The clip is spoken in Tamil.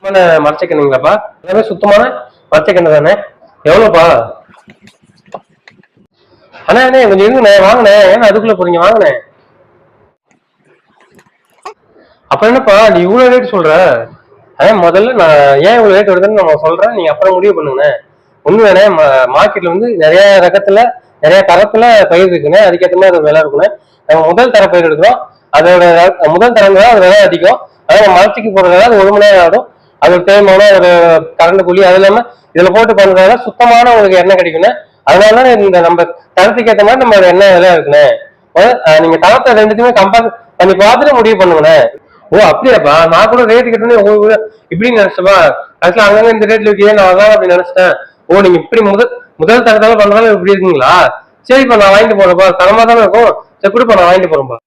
மரச்சக்கண்ணுங்களாப்பா? எல்லாமே சுத்தமான மரச்சக்கண்ணு தானே? எவ்வளோப்பா? அண்ணா அண்ணே கொஞ்சம் இருங்கண்ணே, வாங்கண்ணே. ஏன்னா அதுக்குள்ள போறீங்க? வாங்கண்ணே. அப்ப என்னப்பா நீ இவ்வளவு ரேட் சொல்ற? முதல்ல நான் ஏன் இவ்வளவு ரேட் வருதுன்னு நம்ம சொல்றேன், நீங்க அப்புறம் முடிவு பண்ணுங்கண்ணே. ஒண்ணு வேணே, மார்க்கெட்ல வந்து நிறைய ரகத்துல நிறைய தரத்துல பயிர் இருக்குண்ணே, அதுக்கேற்ற மாதிரி அது விலை இருக்குண்ணே. நம்ம முதல் தர பயிர் எடுக்கிறோம், அதோட முதல் தரங்க அது விலை அதிகம். அதாவது மரத்துக்கு போடுறதால அது 1 மணி நேரம் ஆகும். அது தேவையான ஒரு கரண்ட் கூலி, அது இல்லாம இதுல போட்டு பண்றதால சுத்தமான உங்களுக்கு எண்ணெய் கிடைக்குண்ணே. அதனால இந்த நம்ம தரத்துக்கு ஏற்ற மாதிரி நம்ம எண்ணெய் விலை இருக்குண்ணே. நீங்க தரத்தை ரெண்டுத்தையுமே கம்பேர் பண்ணி பார்த்துட்டு முடிவு பண்ணுங்கண்ணே. ஓ அப்படியாப்பா, நான் கூட ரேட்டு கேட்டோன்னே இப்படின்னு நினைச்சப்பா. ஆக்சுவலா அங்கங்க இந்த ரேட்ல இருக்கே, நான் அதான் அப்படி நினைச்சிட்டேன். ஓ நீங்க இப்படி முதல் தரத்தால பண்றதால இப்படி இருக்குங்களா? சரிப்பா, நான் வாங்கிட்டு போறேன்ப்பா. தரமா தானே இருக்கும். சரி கொடுப்பா, நான் வாங்கிட்டு போறேன்ப்பா.